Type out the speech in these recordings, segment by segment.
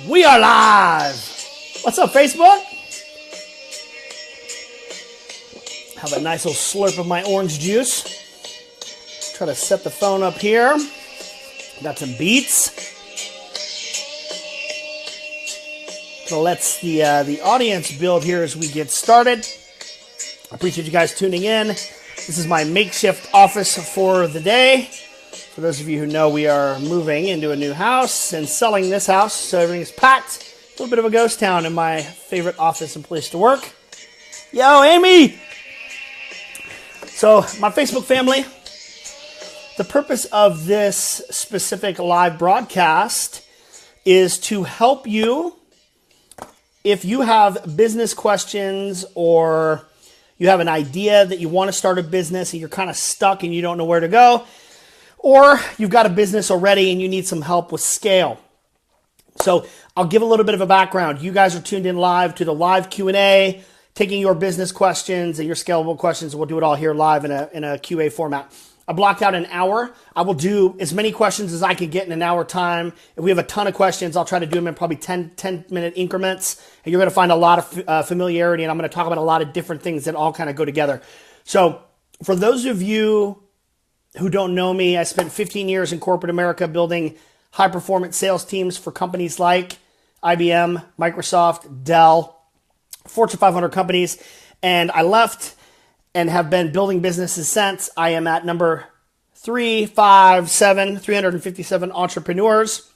We are live. What's up, Facebook? Have a nice little slurp of my orange juice. Try to set the phone up here. Got some beats. So let's the audience build here as we get started. I appreciate you guys tuning in. This is my makeshift office for the day. For those of you who know, we are moving into a new house and selling this house, so everything's packed. A little bit of a ghost town in my favorite office and place to work. Yo, Amy! So, my Facebook family, the purpose of this specific live broadcast is to help you if you have business questions or you have an idea that you want to start a business and you're kind of stuck and you don't know where to go. Or you've got a business already and you need some help with scale. So I'll give a little bit of a background. You guys are tuned in live to the live Q&A, taking your business questions and your scalable questions. We'll do it all here live in a QA format. I blocked out an hour. I will do as many questions as I can get in an hour time. If we have a ton of questions, I'll try to do them in probably 10-minute increments. And you're going to find a lot of familiarity, and I'm going to talk about a lot of different things that all kind of go together. So for those of you who don't know me, I spent 15 years in corporate America building high-performance sales teams for companies like IBM, Microsoft, Dell, Fortune 500 companies, and I left and have been building businesses since. I am at number 357 entrepreneurs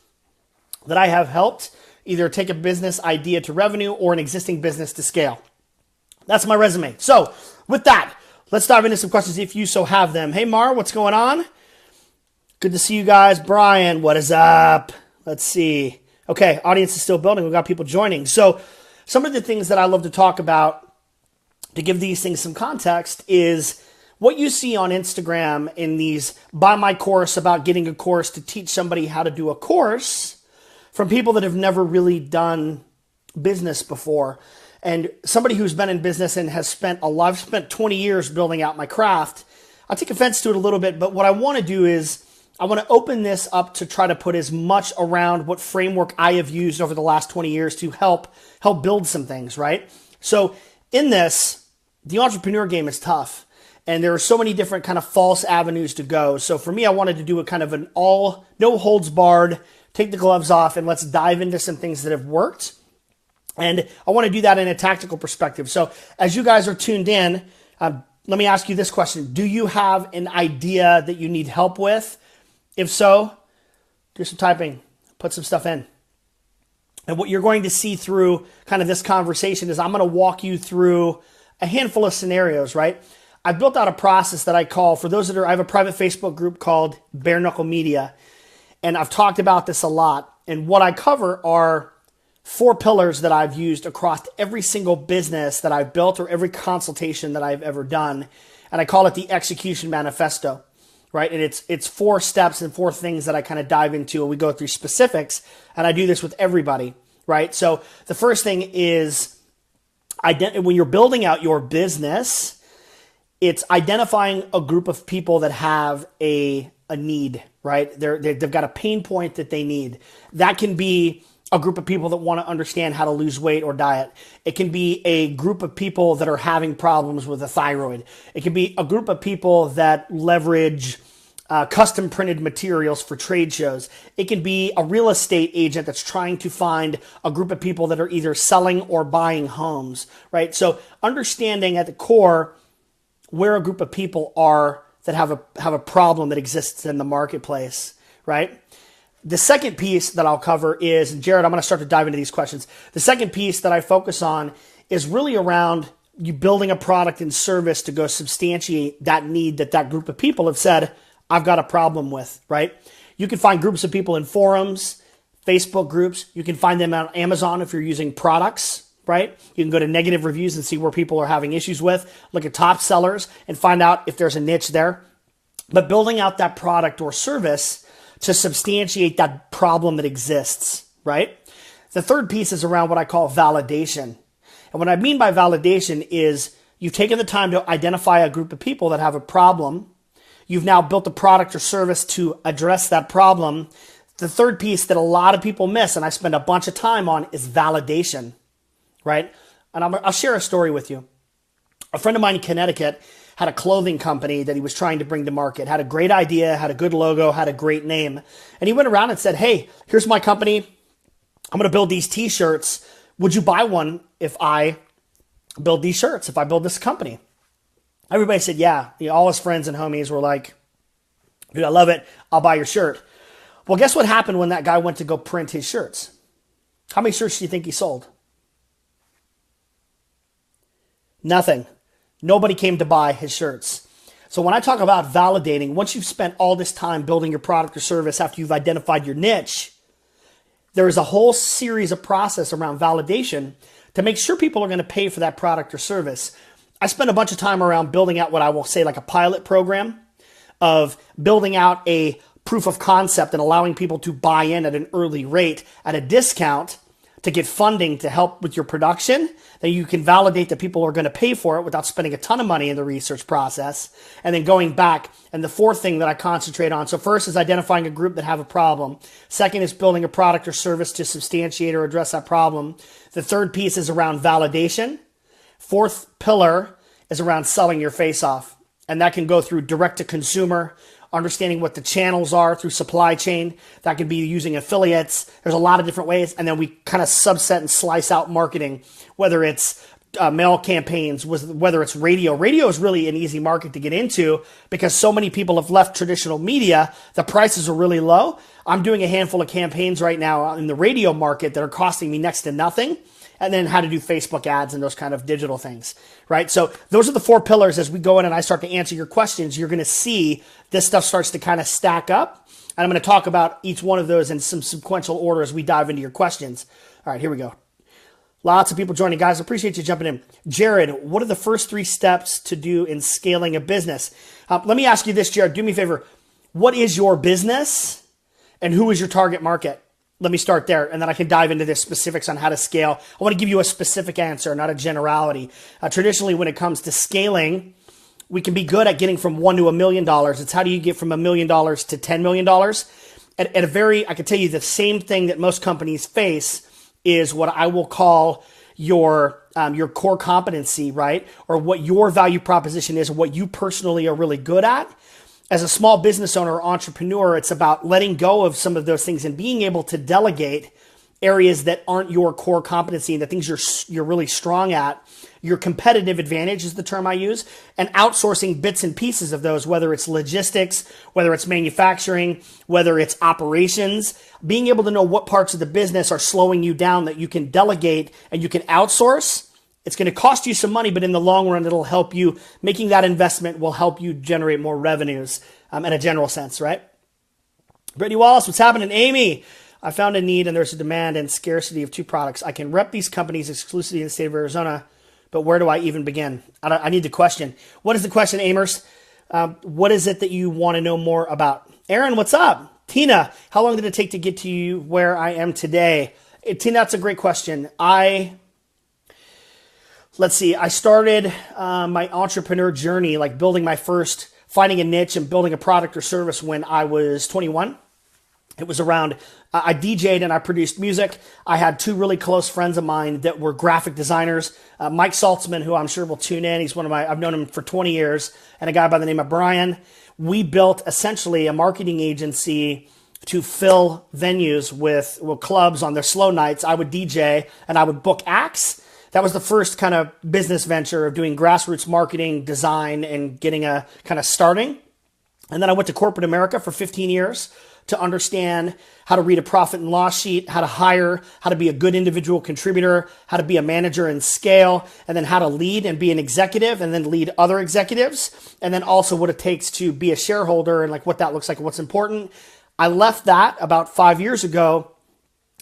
that I have helped either take a business idea to revenue or an existing business to scale. That's my resume. So with that, let's dive into some questions if you so have them. Hey, Mar, what's going on? Good to see you guys. Brian, what is up? Let's see. Okay, audience is still building. We've got people joining. So some of the things that I love to talk about to give these things some context is what you see on Instagram in these buy my course about getting a course to teach somebody how to do a course from people that have never really done business before. And somebody who's been in business and has spent I've spent 20 years building out my craft. I take offense to it a little bit, but what I want to do is I want to open this up to try to put as much around what framework I have used over the last 20 years to help build some things, right? So in this, the entrepreneur game is tough, and there are so many different kind of false avenues to go. So for me, I wanted to do a kind of an no holds barred, take the gloves off, and let's dive into some things that have worked. And I want to do that in a tactical perspective. So as you guys are tuned in, let me ask you this question. Do you have an idea that you need help with? If so, do some typing, put some stuff in. And what you're going to see through kind of this conversation is I'm going to walk you through a handful of scenarios, right? I've built out a process that I call, for those I have a private Facebook group called Bare Knuckle Media. And I've talked about this a lot. And what I cover are 4 pillars that I've used across every single business that I've built or every consultation that I've ever done. And I call it the Execution Manifesto, right? And it's 4 steps and 4 things that I kind of dive into, and we go through specifics. And I do this with everybody, right? So the first thing is when you're building out your business, it's identifying a group of people that have a need, right? They've got a pain point that they need. That can be a group of people that want to understand how to lose weight or diet. It can be a group of people that are having problems with a thyroid. It can be a group of people that leverage custom printed materials for trade shows. It can be a real estate agent that's trying to find a group of people that are either selling or buying homes, right? So understanding at the core where a group of people are that have a problem that exists in the marketplace, right? The second piece that I'll cover is, and Jared, I'm going to start to dive into these questions. The second piece that I focus on is really around you building a product and service to go substantiate that need that group of people have said, I've got a problem with, right? You can find groups of people in forums, Facebook groups. You can find them on Amazon if you're using products, right? You can go to negative reviews and see where people are having issues with. Look at top sellers and find out if there's a niche there. But building out that product or service to substantiate that problem that exists, right? The third piece is around what I call validation. And what I mean by validation is you've taken the time to identify a group of people that have a problem. You've now built a product or service to address that problem. The third piece that a lot of people miss, and I spend a bunch of time on, is validation, right? And I'll share a story with you. A friend of mine in Connecticut had a clothing company that he was trying to bring to market, had a great idea, had a good logo, had a great name. And he went around and said, hey, here's my company. I'm going to build these t-shirts. Would you buy one if I build these shirts, if I build this company? Everybody said, yeah. All his friends and homies were like, dude, I love it. I'll buy your shirt. Well, guess what happened when that guy went to go print his shirts? How many shirts do you think he sold? Nothing. Nobody came to buy his shirts. So when I talk about validating, once you've spent all this time building your product or service after you've identified your niche, there is a whole series of process around validation to make sure people are going to pay for that product or service. I spent a bunch of time around building out what I will say like a pilot program of building out a proof of concept and allowing people to buy in at an early rate at a discount to get funding to help with your production, that you can validate that people are going to pay for it without spending a ton of money in the research process. And then going back, and the fourth thing that I concentrate on. So first is identifying a group that have a problem. Second is building a product or service to substantiate or address that problem. The third piece is around validation. Fourth pillar is around selling your face off. And that can go through direct to consumer, understanding what the channels are through supply chain. That could be using affiliates. There's a lot of different ways. And then we kind of subset and slice out marketing, whether it's mail campaigns, whether it's radio. Radio is really an easy market to get into because so many people have left traditional media. The prices are really low. I'm doing a handful of campaigns right now in the radio market that are costing me next to nothing. And then how to do Facebook ads and those kind of digital things, right? So those are the four pillars. As we go in and I start to answer your questions, you're going to see this stuff starts to kind of stack up. And I'm going to talk about each one of those in some sequential order as we dive into your questions. All right, here we go. Lots of people joining. Guys, appreciate you jumping in. Jared, what are the first 3 steps to do in scaling a business? Let me ask you this, Jared. Do me a favor. What is your business and who is your target market? Let me start there, and then I can dive into the specifics on how to scale. I want to give you a specific answer, not a generality. Traditionally, when it comes to scaling, we can be good at getting from $1 to $1 million. It's how do you get from $1 million to $10 million? I can tell you the same thing that most companies face is what I will call your core competency, right? Or what your value proposition is, or what you personally are really good at. As a small business owner or entrepreneur, it's about letting go of some of those things and being able to delegate areas that aren't your core competency and the things you're really strong at. Your competitive advantage is the term I use, and outsourcing bits and pieces of those, whether it's logistics, whether it's manufacturing, whether it's operations, being able to know what parts of the business are slowing you down that you can delegate and you can outsource. It's going to cost you some money, but in the long run, it'll help you. Making that investment will help you generate more revenues in a general sense, right? Brittany Wallace, what's happening? Amy, I found a need and there's a demand and scarcity of 2 products. I can rep these companies exclusively in the state of Arizona, but where do I even begin? I need the question. What is the question, Amers? What is it that you want to know more about? Aaron, what's up? Tina, how long did it take to get to you where I am today? Tina, that's a great question. Let's see, I started my entrepreneur journey, like finding a niche and building a product or service when I was 21. It was around, I DJ'd and I produced music. I had 2 really close friends of mine that were graphic designers. Mike Saltzman, who I'm sure will tune in. I've known him for 20 years, and a guy by the name of Brian. We built essentially a marketing agency to fill venues with clubs on their slow nights. I would DJ and I would book acts. That was the first kind of business venture of doing grassroots marketing, design, and getting a kind of starting. And then I went to corporate America for 15 years to understand how to read a profit and loss sheet, how to hire, how to be a good individual contributor, how to be a manager and scale, and then how to lead and be an executive and then lead other executives. And then also what it takes to be a shareholder and like what that looks like and what's important. I left that about 5 years ago.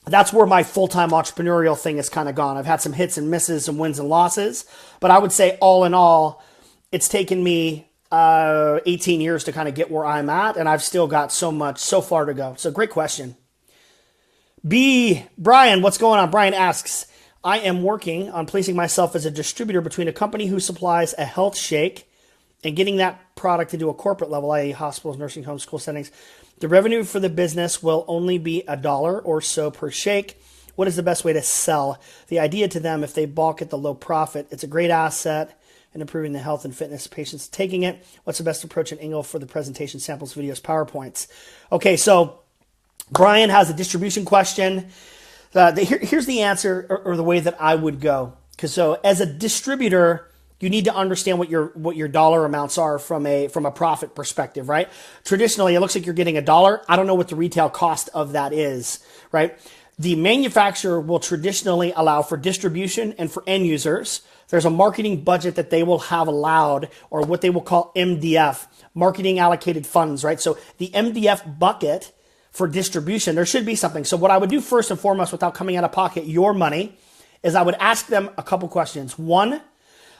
That's where my full-time entrepreneurial thing has kind of gone. I've had some hits and misses, some wins and losses, but I would say all in all, it's taken me 18 years to kind of get where I'm at, and I've still got so far to go. So great question. Brian, what's going on? Brian asks, I am working on placing myself as a distributor between a company who supplies a health shake and getting that product into a corporate level, i.e. hospitals, nursing homes, school settings, the revenue for the business will only be $1 or so per shake. What is the best way to sell the idea to them if they balk at the low profit? It's a great asset in improving the health and fitness of patients taking it. What's the best approach and angle for the presentation, samples, videos, PowerPoints? Okay, so Brian has a distribution question. Here's the answer, or the way that I would go. Because so as a distributor, you need to understand what your dollar amounts are from a profit perspective, right? Traditionally, it looks like you're getting $1. I don't know what the retail cost of that is, right? The manufacturer will traditionally allow for distribution and for end users. There's a marketing budget that they will have allowed, or what they will call MDF, marketing allocated funds, right? So the MDF bucket for distribution, there should be something. So what I would do first and foremost, without coming out of pocket your money, is I would ask them a couple questions. One,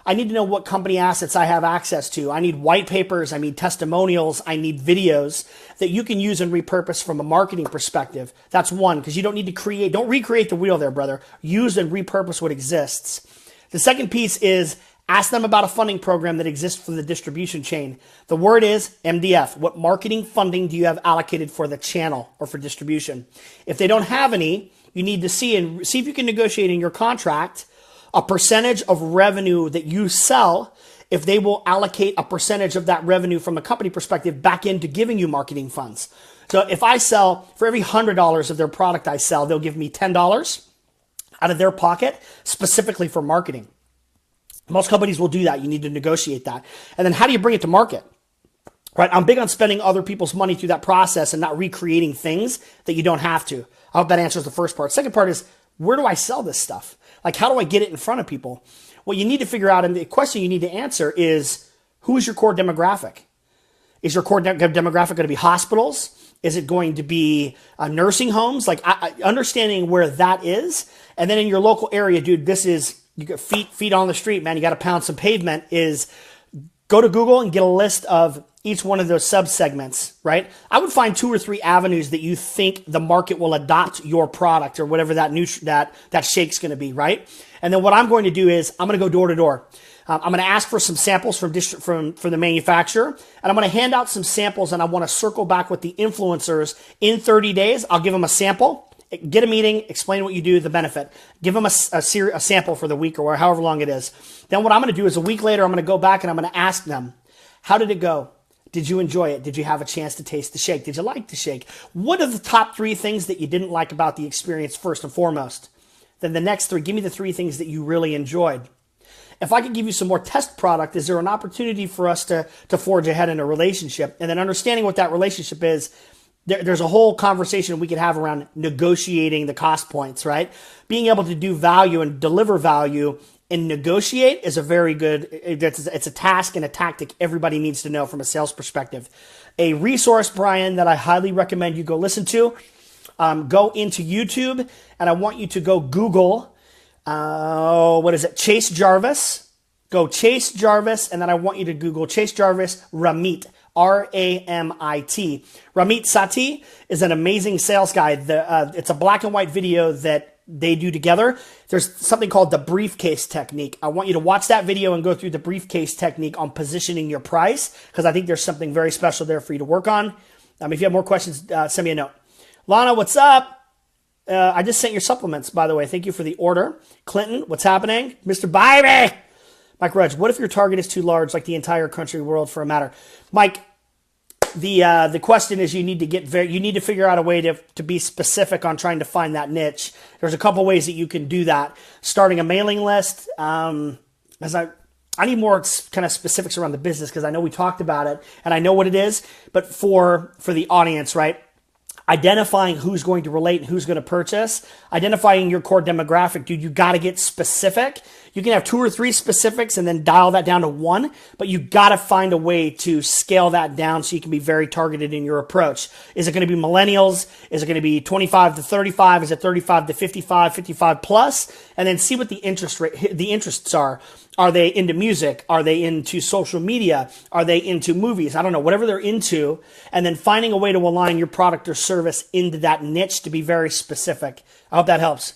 I need to know what company assets I have access to. I need white papers, I need testimonials, I need videos that you can use and repurpose from a marketing perspective. That's one, because you don't need to don't recreate the wheel there, brother. Use and repurpose what exists. The second piece is ask them about a funding program that exists for the distribution chain. The word is MDF. What marketing funding do you have allocated for the channel or for distribution? If they don't have any, you need to see if you can negotiate in your contract a percentage of revenue that you sell, if they will allocate a percentage of that revenue from a company perspective back into giving you marketing funds. So if I sell, for every $100 of their product I sell, they'll give me $10 out of their pocket specifically for marketing. Most companies will do that. You need to negotiate that. And then how do you bring it to market? Right? I'm big on spending other people's money through that process and not recreating things that you don't have to. I hope that answers the first part. Second part is, where do I sell this stuff? Like, how do I get it in front of people? What you need to figure out, and the question you need to answer is, who is your core demographic? Is your core demographic going to be hospitals? Is it going to be nursing homes? Like, understanding where that is. And then in your local area, dude, you got feet on the street, man. You got to pound some pavement. Is go to Google and get a list of each one of those subsegments, right? I would find 2 or 3 avenues that you think the market will adopt your product or whatever that shake's going to be, right? And then what I'm going to do is I'm going to go door to door. I'm going to ask for some samples from the manufacturer, and I'm going to hand out some samples, and I want to circle back with the influencers in 30 days. I'll give them a sample, get a meeting, explain what you do, the benefit. Give them a sample for the week or however long it is. Then what I'm going to do is a week later, I'm going to go back and I'm going to ask them, how did it go? Did you enjoy it? Did you have a chance to taste the shake? Did you like the shake? What are the top 3 things that you didn't like about the experience first and foremost? Then the next 3, give me the 3 things that you really enjoyed. If I could give you some more test product, is there an opportunity for us to forge ahead in a relationship? And then understanding what that relationship is, there's a whole conversation we could have around negotiating the cost points, right? Being able to do value and deliver value and negotiate is a very good, it's a task and a tactic everybody needs to know from a sales perspective. A resource, Brian, that I highly recommend you go listen to, go into YouTube, and I want you to go Google, Chase Jarvis. Go Chase Jarvis, and then I want you to Google Chase Jarvis Ramit, R-A-M-I-T. Ramit Sethi is an amazing sales guy. It's a black and white video that they do together. There's something called the briefcase technique. I want you to watch that video and go through the briefcase technique on positioning your price, because I think there's something very special there for you to work on. If you have more questions, send me a note. Lana, what's up? I just sent your supplements, by the way. Thank you for the order. Clinton, what's happening? Mr. Bybee! Mike Rudge, what if your target is too large, like the entire country, world for a matter? Mike, the question is you need to figure out a way to be specific on trying to find that niche. There's a couple ways that you can do that. Starting a mailing list. As I need more kind of specifics around the business, because I know we talked about it and I know what it is, but for the audience, right? Identifying who's going to relate and who's going to purchase, identifying your core demographic, dude, you got to get specific. You can have 2 or 3 specifics and then dial that down to 1, but you got to find a way to scale that down so you can be very targeted in your approach. Is it going to be millennials? Is it going to be 25 to 35? Is it 35 to 55, 55 plus? And then see what the interests are. Are they into music? Are they into social media? Are they into movies? I don't know, whatever they're into. And then finding a way to align your product or service into that niche to be very specific. I hope that helps.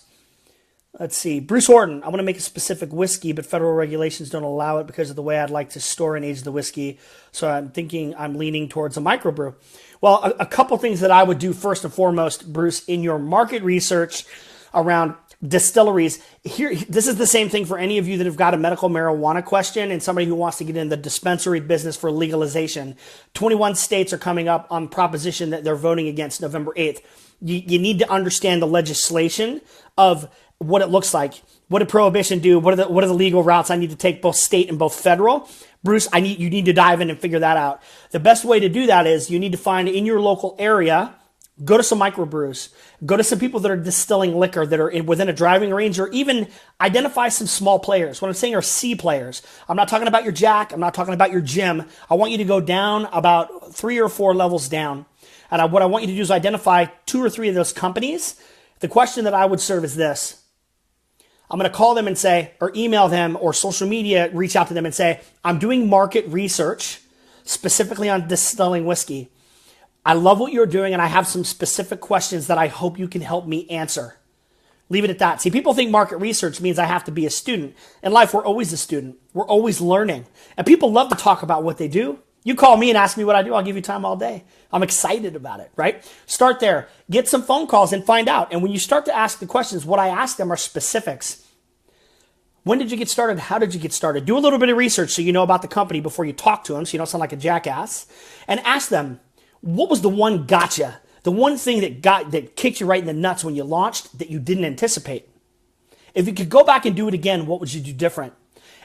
Let's see. Bruce Horton. I want to make a specific whiskey, but federal regulations don't allow it because of the way I'd like to store and age the whiskey. So I'm leaning towards a microbrew. Well, a couple things that I would do first and foremost, Bruce, in your market research around distilleries. Here, this is the same thing for any of you that have got a medical marijuana question and somebody who wants to get in the dispensary business for legalization. 21 states are coming up on proposition that they're voting against November 8th. You need to understand the legislation of what it looks like. What did prohibition do? What are the legal routes I need to take, both state and both federal? Bruce, you need to dive in and figure that out. The best way to do that is you need to find in your local area, go to some microbrews, go to some people that are distilling liquor that are within a driving range, or even identify some small players. What I'm saying are C players. I'm not talking about your Jack. I'm not talking about your Jim. I want you to go down about 3 or 4 levels down. And what I want you to do is identify 2 or 3 of those companies. The question that I would serve is this. I'm going to call them and say, or email them, or social media, reach out to them and say, I'm doing market research specifically on distilling whiskey. I love what you're doing, and I have some specific questions that I hope you can help me answer. Leave it at that. See, people think market research means I have to be a student. In life, we're always a student. We're always learning. And people love to talk about what they do. You call me and ask me what I do, I'll give you time all day. I'm excited about it, right? Start there. Get some phone calls and find out. And when you start to ask the questions, what I ask them are specifics. When did you get started? How did you get started? Do a little bit of research so you know about the company before you talk to them, so you don't sound like a jackass. And ask them, what was the one gotcha? The one thing that kicked you right in the nuts when you launched that you didn't anticipate? If you could go back and do it again, what would you do different?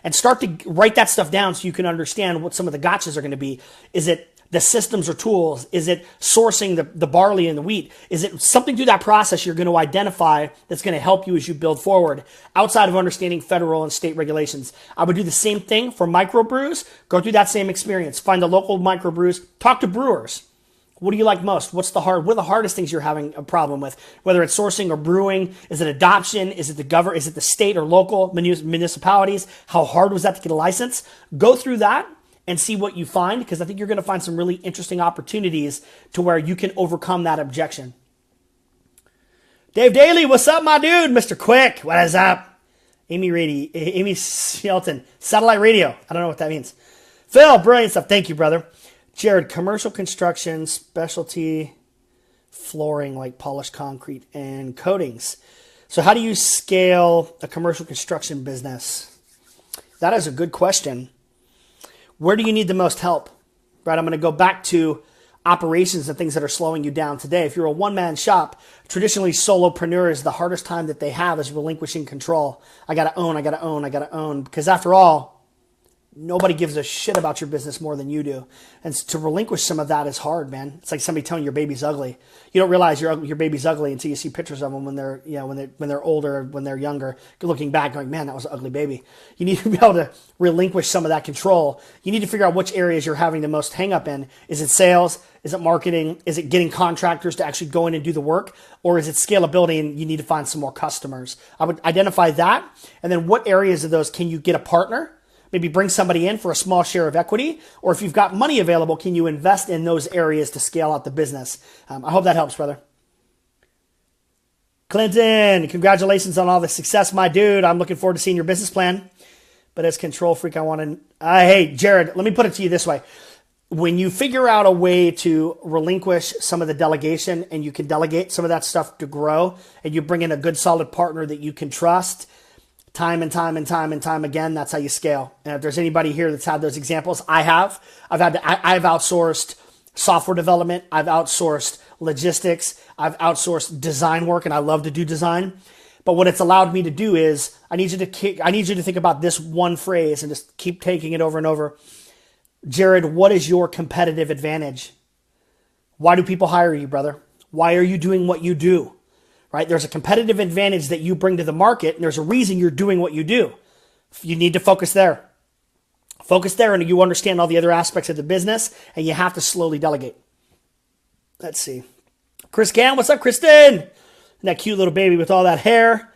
And start to write that stuff down so you can understand what some of the gotchas are going to be. Is it the systems or tools? Is it sourcing the barley and the wheat? Is it something through that process you're going to identify that's going to help you as you build forward outside of understanding federal and state regulations? I would do the same thing for microbrews. Go through that same experience. Find the local microbrews. Talk to brewers. What do you like most? What are the hardest things you're having a problem with? Whether it's sourcing or brewing, is it adoption? Is it the state or local municipalities? How hard was that to get a license? Go through that and see what you find, because I think you're going to find some really interesting opportunities to where you can overcome that objection. Dave Daly, what's up, my dude? Mr. Quick, what is up? Amy Shelton, satellite radio. I don't know what that means. Phil, brilliant stuff. Thank you, brother. Jared, commercial construction, specialty flooring like polished concrete and coatings. So how do you scale a commercial construction business? That is a good question. Where do you need the most help? Right, I'm going to go back to operations and things that are slowing you down today. If you're a one-man shop, traditionally solopreneurs, the hardest time that they have is relinquishing control. I got to own. Because after all, nobody gives a shit about your business more than you do. And to relinquish some of that is hard, man. It's like somebody telling your baby's ugly. You don't realize your baby's ugly until you see pictures of them when they're older, when they're younger, looking back going, man, that was an ugly baby. You need to be able to relinquish some of that control. You need to figure out which areas you're having the most hang up in. Is it sales? Is it marketing? Is it getting contractors to actually go in and do the work? Or is it scalability and you need to find some more customers? I would identify that. And then what areas of those can you get a partner? Maybe bring somebody in for a small share of equity, or if you've got money available, can you invest in those areas to scale out the business? I hope that helps, brother. Clinton, congratulations on all the success, my dude. I'm looking forward to seeing your business plan. But as control freak, I want to... hey, Jared, let me put it to you this way. When you figure out a way to relinquish some of the delegation and you can delegate some of that stuff to grow, and you bring in a good, solid partner that you can trust, time and time again, that's how you scale. And if there's anybody here that's had those examples, I've outsourced software development. I've outsourced logistics. I've outsourced design work, and I love to do design. But what it's allowed me to do is I need you to think about this one phrase and just keep taking it over and over. Jared, what is your competitive advantage? Why do people hire you, brother? Why are you doing what you do? Right? There's a competitive advantage that you bring to the market, and there's a reason you're doing what you do. You need to focus there. Focus there, and you understand all the other aspects of the business, and you have to slowly delegate. Let's see. Chris Cam, what's up, Kristen? And that cute little baby with all that hair.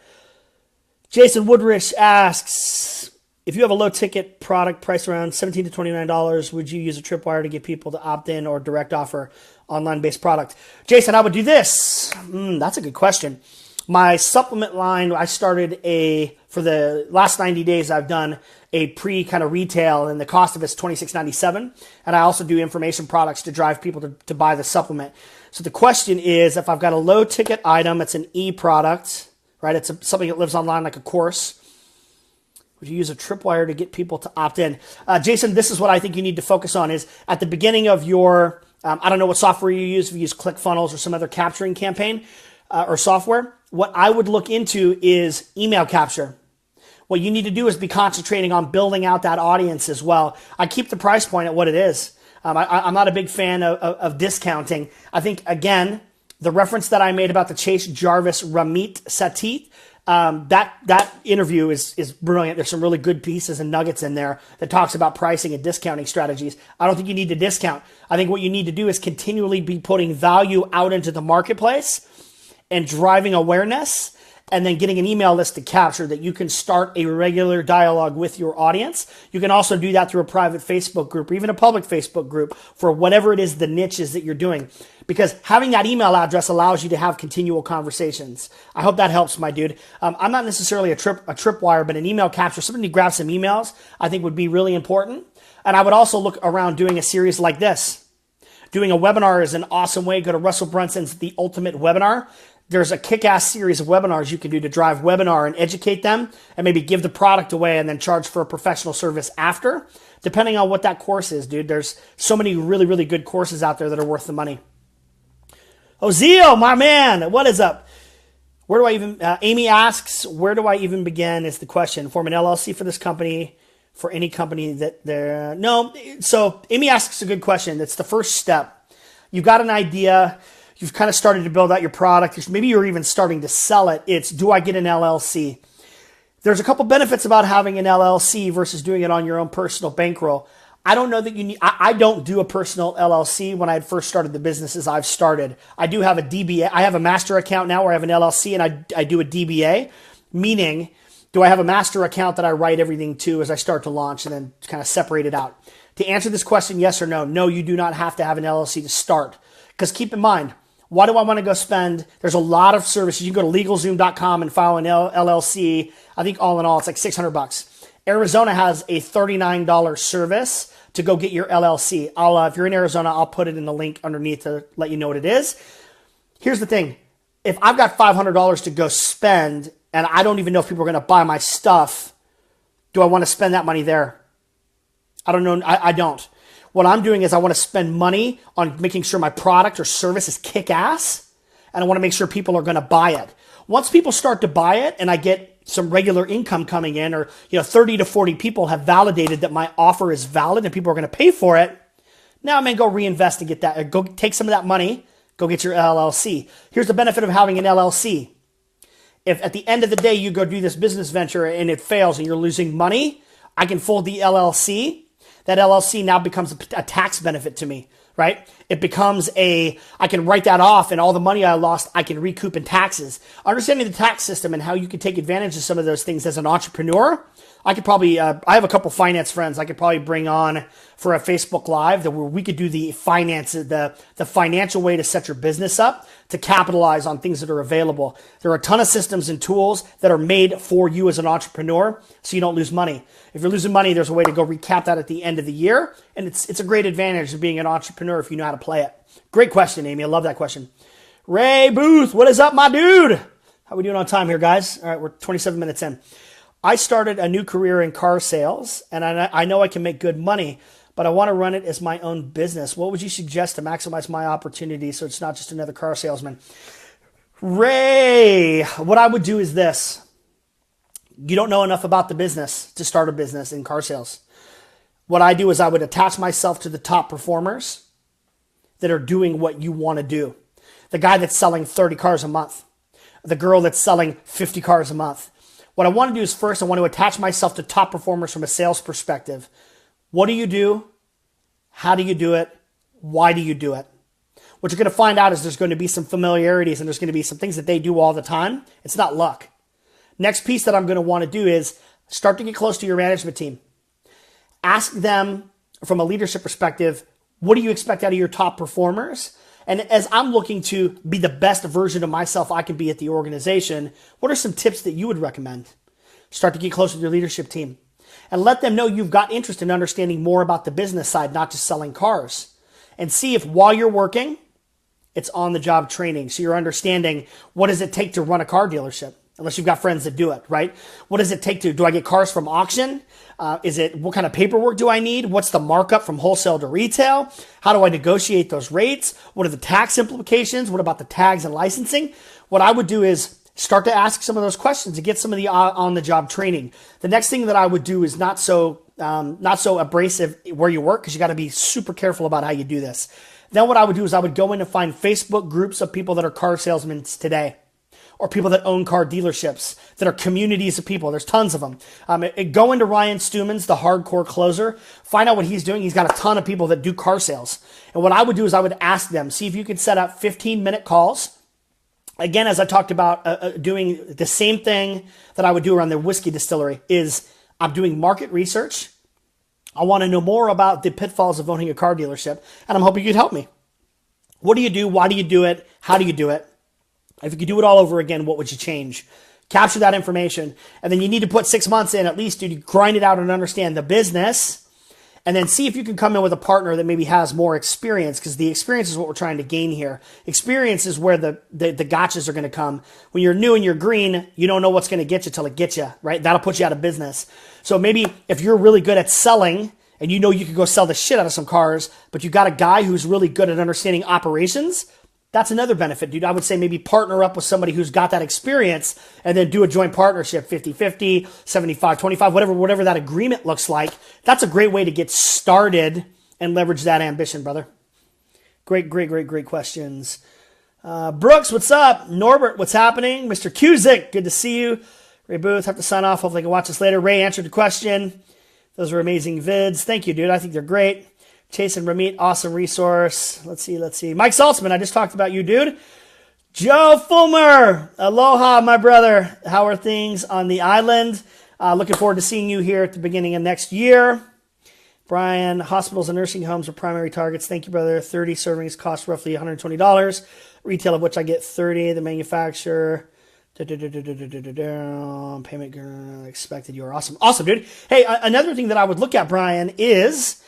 Jason Woodrich asks, if you have a low-ticket product priced around $17 to $29, would you use a tripwire to get people to opt in or direct offer online-based product? Jason, I would do this. That's a good question. My supplement line, I started for the last 90 days, I've done a pre kind of retail, and the cost of it's $26.97. And I also do information products to drive people to buy the supplement. So the question is, if I've got a low ticket item, it's an e-product, right? It's something that lives online like a course. Would you use a tripwire to get people to opt in? Jason, this is what I think you need to focus on is at the beginning of your, I don't know what software you use, if you use ClickFunnels or some other capturing campaign or software. What I would look into is email capture. What you need to do is be concentrating on building out that audience as well. I keep the price point at what it is. I'm not a big fan of discounting. I think, again, the reference that I made about the Chase Jarvis Ramit Sethi, that interview is brilliant. There's some really good pieces and nuggets in there that talks about pricing and discounting strategies. I don't think you need to discount. I think what you need to do is continually be putting value out into the marketplace and driving awareness, and then getting an email list to capture that you can start a regular dialogue with your audience. You can also do that through a private Facebook group or even a public Facebook group for whatever it is the niches that you're doing. Because having that email address allows you to have continual conversations. I hope that helps, my dude. I'm not necessarily a tripwire, but an email capture, something to grab some emails, I think would be really important. And I would also look around doing a series like this. Doing a webinar is an awesome way. Go to Russell Brunson's The Ultimate Webinar. There's a kick-ass series of webinars you can do to drive webinar and educate them and maybe give the product away and then charge for a professional service after, depending on what that course is, dude. There's so many really, really good courses out there that are worth the money. Ozio, my man, what is up? Where do I even, Amy asks, where do I even begin is the question. Form an LLC for this company, for any company that they're, no. So Amy asks a good question. That's the first step. You've got an idea. You've kind of started to build out your product. Maybe you're even starting to sell it. It's, do I get an LLC? There's a couple benefits about having an LLC versus doing it on your own personal bankroll. I don't know that you need, I don't do a personal LLC when I had first started the businesses I've started. I do have a DBA. I have a master account now where I have an LLC and I do a DBA, meaning do I have a master account that I write everything to as I start to launch and then kind of separate it out? To answer this question, yes or no? No, you do not have to have an LLC to start. Because keep in mind, why do I want to go spend? There's a lot of services. You can go to LegalZoom.com and file an LLC. I think all in all, it's like $600. Arizona has a $39 service to go get your LLC. If you're in Arizona, I'll put it in the link underneath to let you know what it is. Here's the thing. If I've got $500 to go spend and I don't even know if people are going to buy my stuff, do I want to spend that money there? I don't know. I don't. What I'm doing is I want to spend money on making sure my product or service is kick-ass, and I want to make sure people are going to buy it. Once people start to buy it and I get some regular income coming in, or 30 to 40 people have validated that my offer is valid and people are going to pay for it, now I'm going to go reinvest and get that, or go take some of that money, go get your LLC. Here's the benefit of having an LLC. If at the end of the day you go do this business venture and it fails and you're losing money, I can fold the LLC. That LLC now becomes a tax benefit to me, right? It becomes I can write that off, and all the money I lost, I can recoup in taxes. Understanding the tax system and how you can take advantage of some of those things as an entrepreneur, I could probably, I have a couple finance friends I could probably bring on for a Facebook Live where we could do the finances, the financial way to set your business up to capitalize on things that are available. There are a ton of systems and tools that are made for you as an entrepreneur so you don't lose money. If you're losing money, there's a way to go recap that at the end of the year. And it's a great advantage of being an entrepreneur if you know how to play it. Great question, Amy. I love that question. Ray Booth, what is up, my dude? How we doing on time here, guys? All right, we're 27 minutes in. I started a new career in car sales, and I know I can make good money, but I want to run it as my own business. What would you suggest to maximize my opportunity so it's not just another car salesman? Ray, what I would do is this. You don't know enough about the business to start a business in car sales. What I do is I would attach myself to the top performers that are doing what you want to do. The guy that's selling 30 cars a month. The girl that's selling 50 cars a month. What I want to do is first, I want to attach myself to top performers from a sales perspective. What do you do? How do you do it? Why do you do it? What you're going to find out is there's going to be some familiarities and there's going to be some things that they do all the time. It's not luck. Next piece that I'm going to want to do is start to get close to your management team. Ask them from a leadership perspective, what do you expect out of your top performers? And as I'm looking to be the best version of myself I can be at the organization, what are some tips that you would recommend? Start to get closer to your leadership team and let them know you've got interest in understanding more about the business side, not just selling cars. And see if while you're working, it's on-the-job training. So you're understanding, what does it take to run a car dealership? Unless you've got friends that do it, right? What does it take to, do I get cars from auction? What kind of paperwork do I need? What's the markup from wholesale to retail? How do I negotiate those rates? What are the tax implications? What about the tags and licensing? What I would do is start to ask some of those questions and get some of the on-the-job training. The next thing that I would do is not so abrasive where you work, because you got to be super careful about how you do this. Then what I would do is I would go in and find Facebook groups of people that are car salesmen today, or people that own car dealerships, that are communities of people. There's tons of them. Go into Ryan Stewman's, the hardcore closer, find out what he's doing. He's got a ton of people that do car sales. And what I would do is I would ask them, see if you could set up 15-minute calls. Again, as I talked about, doing the same thing that I would do around the whiskey distillery is I'm doing market research. I want to know more about the pitfalls of owning a car dealership, and I'm hoping you could help me. What do you do? Why do you do it? How do you do it? If you could do it all over again, what would you change? Capture that information. And then you need to put 6 months in at least to grind it out and understand the business. And then see if you can come in with a partner that maybe has more experience, because the experience is what we're trying to gain here. Experience is where the gotchas are going to come. When you're new and you're green, you don't know what's going to get you till it gets you, right? That'll put you out of business. So maybe if you're really good at selling and you know you could go sell the shit out of some cars, but you got a guy who's really good at understanding operations, that's another benefit, dude. I would say maybe partner up with somebody who's got that experience and then do a joint partnership, 50-50, 75-25, whatever that agreement looks like. That's a great way to get started and leverage that ambition, brother. Great questions. Brooks, what's up? Norbert, what's happening? Mr. Cusick, good to see you. Ray Booth, have to sign off. Hopefully I can watch this later. Ray answered the question. Those were amazing vids. Thank you, dude. I think they're great. Chase and Ramit, awesome resource. Let's see. Mike Saltzman, I just talked about you, dude. Joe Fulmer, aloha, my brother. How are things on the island? Looking forward to seeing you here at the beginning of next year. Brian, hospitals and nursing homes are primary targets. Thank you, brother. 30 servings cost roughly $120. Retail of which I get 30. The manufacturer. Payment expected. You are awesome. Awesome, dude. Hey, another thing that I would look at, Brian, is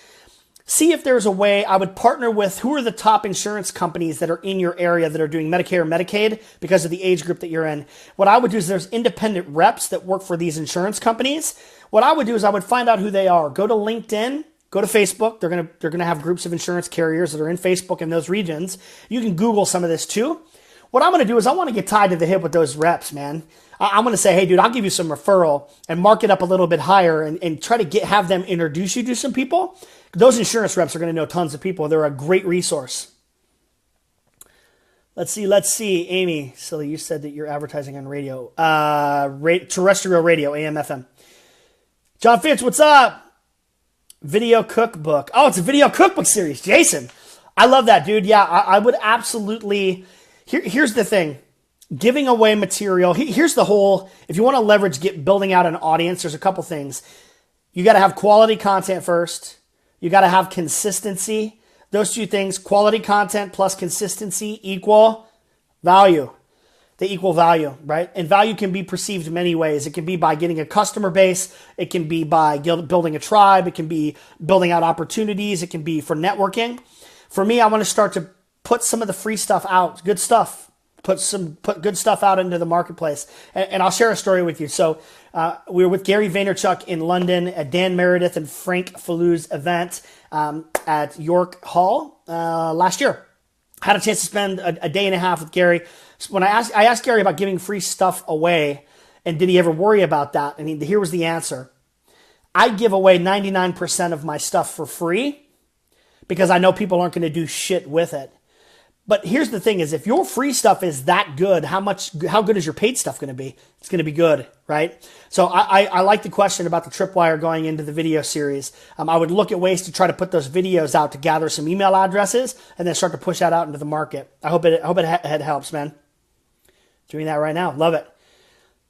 see if there's a way I would partner with who are the top insurance companies that are in your area that are doing Medicare and Medicaid because of the age group that you're in. What I would do is there's independent reps that work for these insurance companies. What I would do is I would find out who they are. Go to LinkedIn, go to Facebook. They're gonna have groups of insurance carriers that are in Facebook in those regions. You can Google some of this too. What I'm going to do is I want to get tied to the hip with those reps, man. I'm going to say, hey, dude, I'll give you some referral and mark it up a little bit higher and try to have them introduce you to some people. Those insurance reps are going to know tons of people. They're a great resource. Let's see. Amy, silly, you said that you're advertising on radio, terrestrial radio, AM, FM. John Fitch, what's up? Video cookbook. Oh, it's a video cookbook series. Jason, I love that, dude. Yeah, I would absolutely. Here's the thing. Giving away material. Here's the whole, if you want to leverage building out an audience, there's a couple things. You got to have quality content first. You got to have consistency. Those two things, quality content plus consistency equal value. They equal value, right? And value can be perceived many ways. It can be by getting a customer base. It can be by building a tribe. It can be building out opportunities. It can be for networking. For me, I want to start to put some of the free stuff out, good stuff. Put good stuff out into the marketplace. And I'll share a story with you. So we were with Gary Vaynerchuk in London at Dan Meredith and Frank Fallou's event at York Hall last year. Had a chance to spend a day and a half with Gary. When I asked Gary about giving free stuff away, and did he ever worry about that? And here was the answer. I give away 99% of my stuff for free because I know people aren't going to do shit with it. But here's the thing is, if your free stuff is that good, how good is your paid stuff going to be? It's going to be good, right? So I like the question about the tripwire going into the video series. I would look at ways to try to put those videos out to gather some email addresses and then start to push that out into the market. I hope it helps, man. Doing that right now. Love it.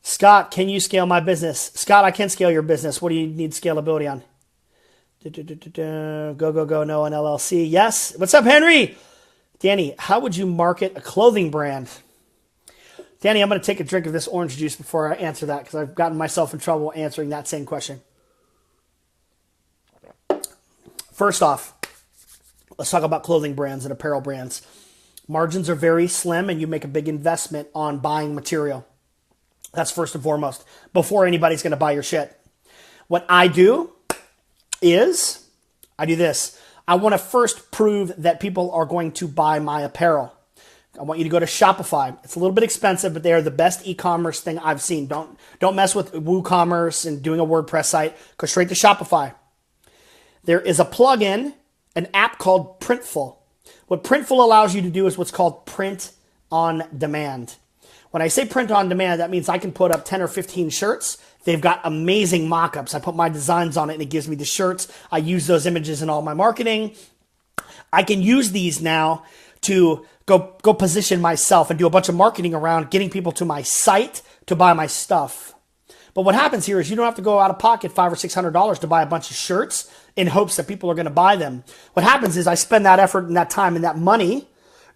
Scott, can you scale my business? Scott, I can scale your business. What do you need scalability on? Go, no, an LLC. Yes. What's up, Henry? Danny, how would you market a clothing brand? Danny, I'm going to take a drink of this orange juice before I answer that because I've gotten myself in trouble answering that same question. First off, let's talk about clothing brands and apparel brands. Margins are very slim and you make a big investment on buying material. That's first and foremost before anybody's going to buy your shit. What I do is I do this. I want to first prove that people are going to buy my apparel. I want you to go to Shopify. It's a little bit expensive, but they are the best e-commerce thing I've seen. Don't mess with WooCommerce and doing a WordPress site. Go straight to Shopify. There is a plugin, an app called Printful. What Printful allows you to do is what's called print on demand. When I say print on demand, that means I can put up 10 or 15 shirts. They've got amazing mock-ups. I put my designs on it and it gives me the shirts. I use those images in all my marketing. I can use these now to go position myself and do a bunch of marketing around getting people to my site to buy my stuff. But what happens here is you don't have to go out of pocket $500 or $600 to buy a bunch of shirts in hopes that people are going to buy them. What happens is I spend that effort and that time and that money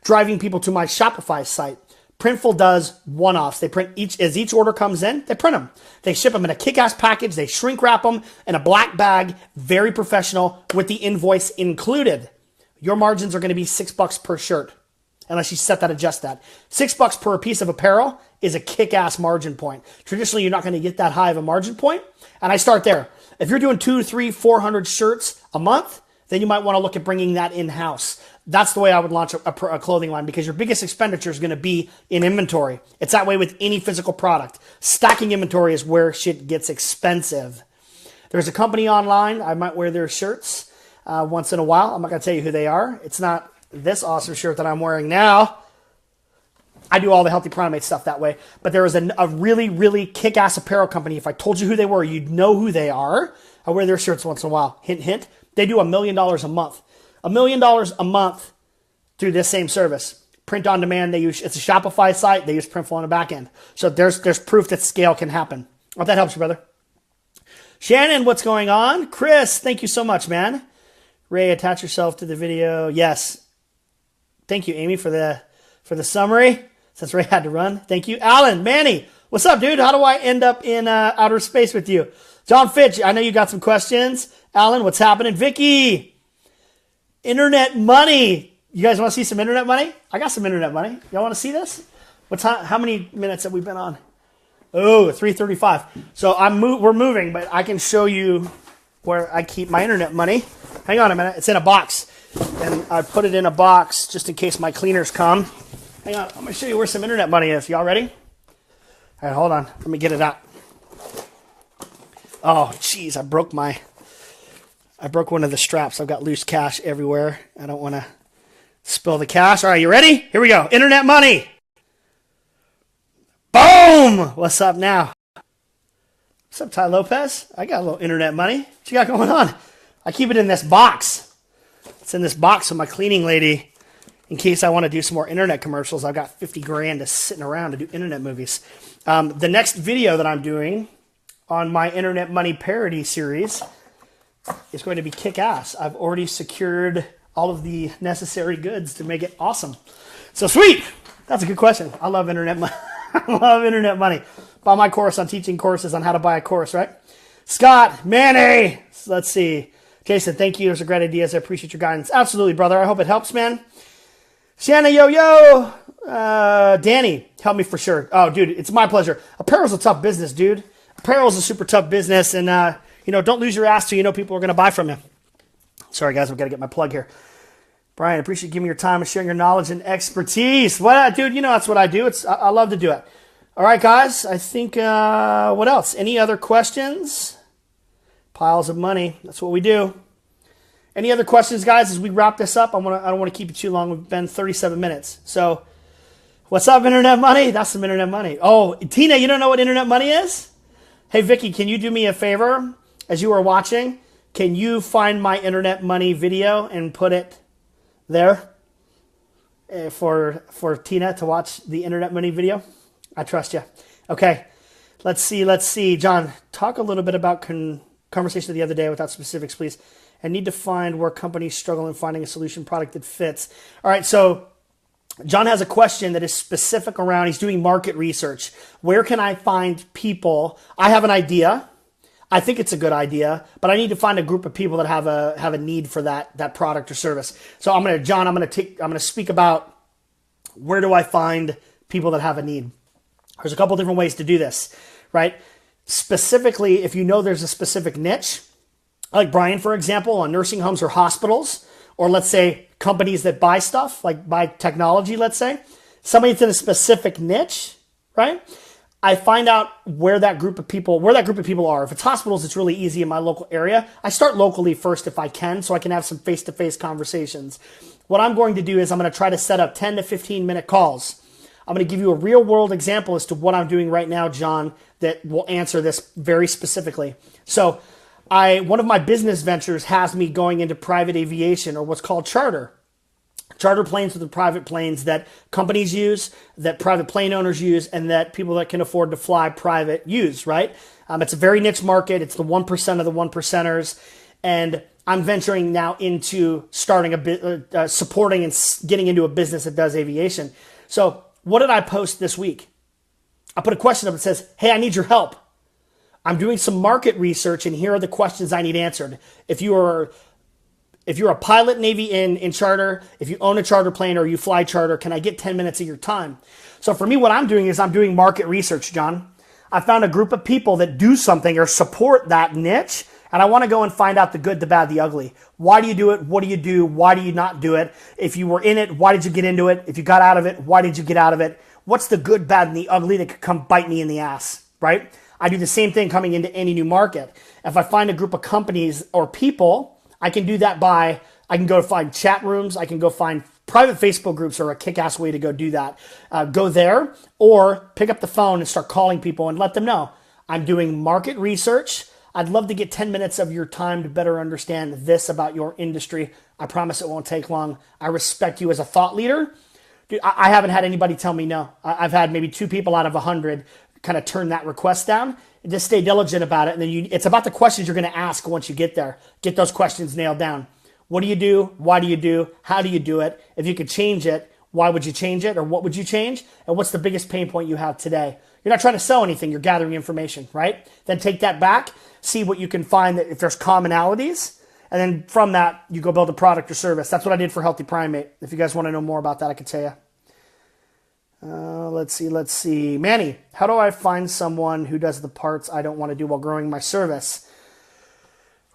driving people to my Shopify site. Printful does one-offs. They print as each order comes in, they print them. They ship them in a kick-ass package. They shrink wrap them in a black bag, very professional, with the invoice included. Your margins are going to be $6 per shirt, unless you set that, adjust that. $6 per piece of apparel is a kick-ass margin point. Traditionally, you're not going to get that high of a margin point, and I start there. If you're doing 200, 300, 400 shirts a month, then you might want to look at bringing that in-house. That's the way I would launch a clothing line because your biggest expenditure is going to be in inventory. It's that way with any physical product. Stacking inventory is where shit gets expensive. There's a company online. I might wear their shirts once in a while. I'm not going to tell you who they are. It's not this awesome shirt that I'm wearing now. I do all the Healthy Primate stuff that way. But there is a really, really kick-ass apparel company. If I told you who they were, you'd know who they are. I wear their shirts once in a while. Hint, hint. They do $1 million a month. $1 million a month through this same service. Print on demand, it's a Shopify site. They use Printful on the back end. So there's proof that scale can happen. I hope that helps you, brother. Shannon, what's going on? Chris, thank you so much, man. Ray, attach yourself to the video. Yes. Thank you, Amy, for the summary. Since Ray had to run. Thank you. Alan, Manny, what's up, dude? How do I end up in outer space with you? John Fitch, I know you got some questions. Alan, what's happening? Vicky, internet money. You guys want to see some internet money? I got some internet money. Y'all want to see this? How many minutes have we been on? Oh, 3:35. So we're moving, but I can show you where I keep my internet money. Hang on a minute. It's in a box. And I put it in a box just in case my cleaners come. Hang on. I'm going to show you where some internet money is. Y'all ready? All right, hold on. Let me get it out. Oh, jeez. I broke one of the straps. I've got loose cash everywhere. I don't want to spill the cash. All right, you ready? Here we go. Internet money. Boom! What's up now? What's up, Ty Lopez? I got a little internet money. What you got going on? I keep it in this box. It's in this box with my cleaning lady. In case I want to do some more internet commercials, I've got 50 grand just sitting around to do internet movies. The next video that I'm doing on my internet money parody series is going to be kick-ass. I've already secured all of the necessary goods to make it awesome. So sweet! That's a good question. I love internet money. I love internet money. Buy my course on teaching courses on how to buy a course, right? Scott, Manny, let's see. Jason, thank you. Those are great ideas. I appreciate your guidance. Absolutely, brother. I hope it helps, man. Shanna, yo. Danny, help me for sure. Oh, dude, it's my pleasure. Apparel's a tough business, dude. Apparel's a super tough business, and don't lose your ass till you know people are going to buy from you. Sorry, guys, I've got to get my plug here. Brian, I appreciate you giving me your time and sharing your knowledge and expertise. What, dude? That's what I do. I love to do it. All right, guys. I think what else? Any other questions? Piles of money. That's what we do. Any other questions, guys, as we wrap this up? I don't want to keep it too long. We've been 37 minutes. So, what's up, internet money? That's some internet money. Oh, Tina, you don't know what internet money is? Hey, Vicky, can you do me a favor? As you are watching, can you find my internet money video and put it there for Tina to watch the internet money video? I trust you. Okay, let's see. John, talk a little bit about conversation the other day without specifics, please. I need to find where companies struggle in finding a solution product that fits. All right, so John has a question that is specific around, he's doing market research. Where can I find people? I have an idea. I think it's a good idea, but I need to find a group of people that have a need for that product or service. So I'm going to speak about where do I find people that have a need. There's a couple different ways to do this, right? Specifically, if you know there's a specific niche, like Brian, for example, on nursing homes or hospitals, or let's say companies that buy stuff, like buy technology, let's say, somebody that's in a specific niche, right? I find out where that group of people are. If it's hospitals, it's really easy in my local area. I start locally first if I can, so I can have some face-to-face conversations. What I'm going to do is I'm going to try to set up 10 to 15 minute calls. I'm going to give you a real world example as to what I'm doing right now, John, that will answer this very specifically. So one of my business ventures has me going into private aviation, or what's called charter. Charter planes are the private planes that companies use, that private plane owners use, and that people that can afford to fly private use, right? It's a very niche market. It's the 1% of the 1%ers. And I'm venturing now into starting supporting and getting into a business that does aviation. So what did I post this week? I put a question up that says, hey, I need your help. I'm doing some market research, and here are the questions I need answered. If you're a pilot in charter, if you own a charter plane or you fly charter, can I get 10 minutes of your time? So for me, what I'm doing is I'm doing market research, John. I found a group of people that do something or support that niche, and I want to go and find out the good, the bad, the ugly. Why do you do it? What do you do? Why do you not do it? If you were in it, why did you get into it? If you got out of it, why did you get out of it? What's the good, bad, and the ugly that could come bite me in the ass, right? I do the same thing coming into any new market. If I find a group of companies or people, I can do that I can go find chat rooms. I can go find private Facebook groups are a kick-ass way to go do that. Go there or pick up the phone and start calling people and let them know. I'm doing market research. I'd love to get 10 minutes of your time to better understand this about your industry. I promise it won't take long. I respect you as a thought leader. Dude, I haven't had anybody tell me no. I've had maybe 2 people out of 100 kind of turn that request down. Just stay diligent about it. And then it's about the questions you're going to ask once you get there. Get those questions nailed down. What do you do? Why do you do? How do you do it? If you could change it, why would you change it? Or what would you change? And what's the biggest pain point you have today? You're not trying to sell anything. You're gathering information, right? Then take that back, see what you can find that if there's commonalities. And then from that, you go build a product or service. That's what I did for Healthy Primate. If you guys want to know more about that, I can tell you. Let's see. Manny, how do I find someone who does the parts I don't want to do while growing my service?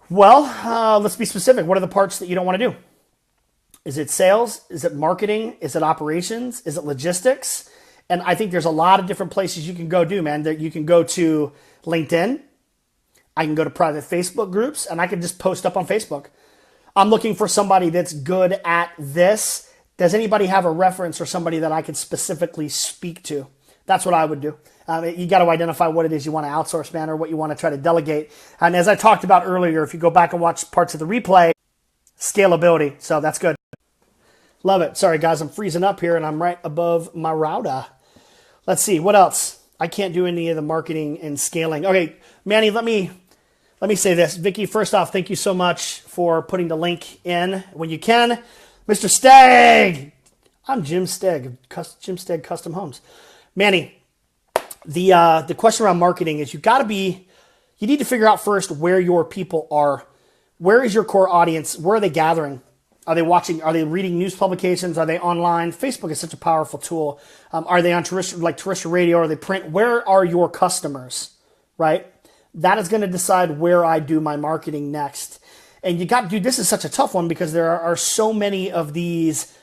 Well, let's be specific. What are the parts that you don't want to do? Is it sales? Is it marketing? Is it operations? Is it logistics? And I think there's a lot of different places you can go do, man. You can go to LinkedIn. I can go to private Facebook groups, and I can just post up on Facebook. I'm looking for somebody that's good at this. Does anybody have a reference or somebody that I could specifically speak to? That's what I would do. You got to identify what it is you want to outsource, man, or what you want to try to delegate. And as I talked about earlier, if you go back and watch parts of the replay, scalability. So that's good. Love it. Sorry, guys, I'm freezing up here, and I'm right above my router. Let's see. What else? I can't do any of the marketing and scaling. Okay, Manny, let me say this. Vicky, first off, thank you so much for putting the link in when you can. Mr. Stegg. I'm Jim Stegg, Jim Stegg Custom Homes. Manny, the question around marketing is you need to figure out first where your people are. Where is your core audience? Where are they gathering? Are they watching? Are they reading news publications? Are they online? Facebook is such a powerful tool. Are they on terrestrial radio? Are they print? Where are your customers, right? That is going to decide where I do my marketing next. And you got to do, this is such a tough one because there are so many of these,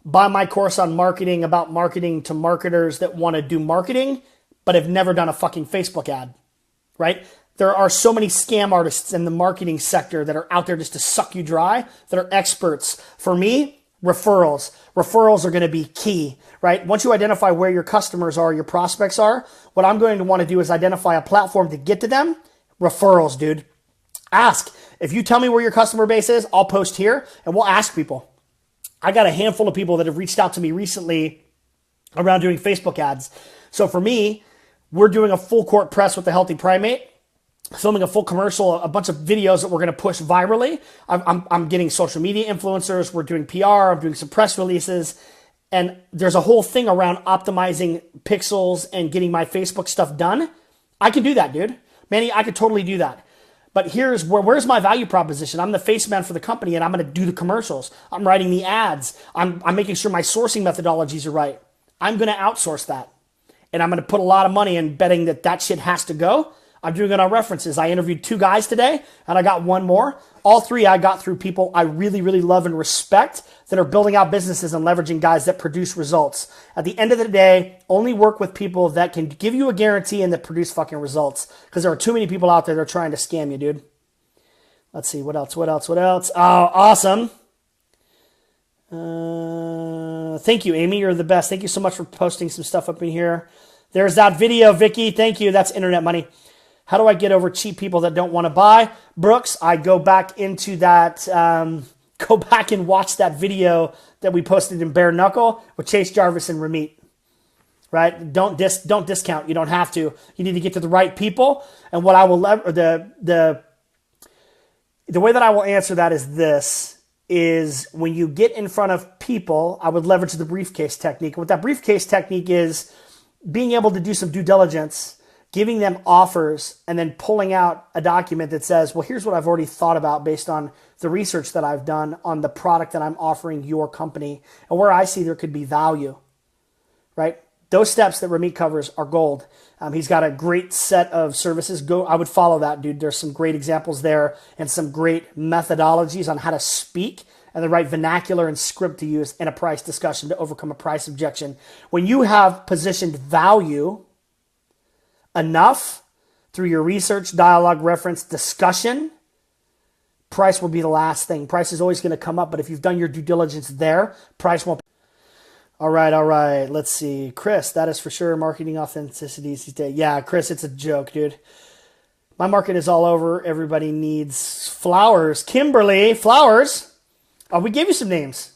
buy my course on marketing about marketing to marketers that want to do marketing, but have never done a fucking Facebook ad, right? There are so many scam artists in the marketing sector that are out there just to suck you dry, that are experts. For me, referrals. Referrals are going to be key, right? Once you identify where your customers are, your prospects are, what I'm going to want to do is identify a platform to get to them. Referrals, dude. Ask. If you tell me where your customer base is, I'll post here and we'll ask people. I got a handful of people that have reached out to me recently around doing Facebook ads. So for me, we're doing a full court press with the Healthy Primate, filming a full commercial, a bunch of videos that we're going to push virally. I'm getting social media influencers. We're doing PR. I'm doing some press releases. and there's a whole thing around optimizing pixels and getting my Facebook stuff done, I can do that, dude. Manny, I could totally do that. But where's my value proposition? I'm the face man for the company, and I'm going to do the commercials. I'm writing the ads. I'm making sure my sourcing methodologies are right. I'm going to outsource that. And I'm going to put a lot of money in betting that shit has to go. I'm doing it on references. I interviewed 2 guys today, and I got 1 more. All 3 I got through people I really, really love and respect that are building out businesses and leveraging guys that produce results. At the end of the day, only work with people that can give you a guarantee and that produce fucking results. Because there are too many people out there that are trying to scam you, dude. Let's see, what else? Oh, awesome. Thank you, Amy. You're the best. Thank you so much for posting some stuff up in here. There's that video, Vicky. Thank you. That's internet money. How do I get over cheap people that don't want to buy? Brooks, I go back into that, go back and watch that video that we posted in Bare Knuckle with Chase Jarvis and Ramit. Right? Don't discount. You don't have to. You need to get to the right people. And what I will the way that I will answer that is when you get in front of people, I would leverage the briefcase technique. And what that briefcase technique is being able to do some due diligence, giving them offers, and then pulling out a document that says, well, here's what I've already thought about based on the research that I've done on the product that I'm offering your company and where I see there could be value, right? Those steps that Ramit covers are gold. He's got a great set of services. I would follow that, dude. There's some great examples there and some great methodologies on how to speak and the right vernacular and script to use in a price discussion to overcome a price objection. When you have positioned value enough through your research, dialogue, reference, discussion, price will be the last thing. Price is always going to come up, but if you've done your due diligence there, price won't. All right. Let's see. Chris, that is for sure. Marketing authenticity these days. Yeah, Chris, it's a joke, dude. My market is all over. Everybody needs flowers. Kimberly, flowers. Oh, we gave you some names.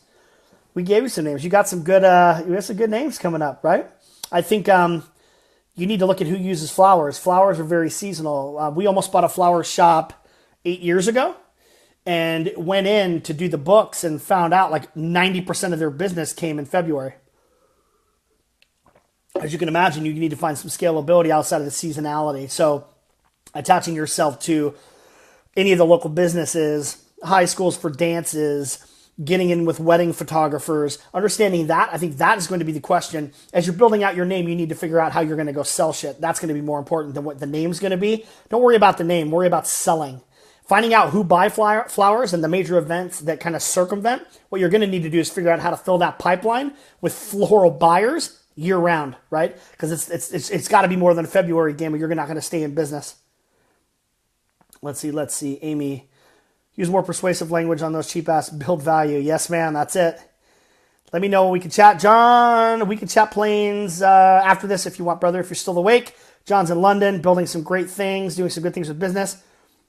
You got some good, you have some good names coming up, right? I think you need to look at who uses flowers. Flowers are very seasonal. We almost bought a flower shop 8 years ago and went in to do the books and found out like 90% of their business came in February. As you can imagine, you need to find some scalability outside of the seasonality. So attaching yourself to any of the local businesses, high schools for dances, getting in with wedding photographers, understanding that, I think that is going to be the question. As you're building out your name, you need to figure out how you're going to go sell shit. That's going to be more important than what the name's going to be. Don't worry about the name. Worry about selling. Finding out who buy flowers and the major events that kind of circumvent. What you're going to need to do is figure out how to fill that pipeline with floral buyers year round, right? Because it's got to be more than a February game or you're not going to stay in business. Let's see. Amy, use more persuasive language on those cheap ass, build value. Yes, man, that's it. Let me know when we can chat. John, we can chat planes after this if you want, brother, if you're still awake. John's in London, building some great things, doing some good things with business.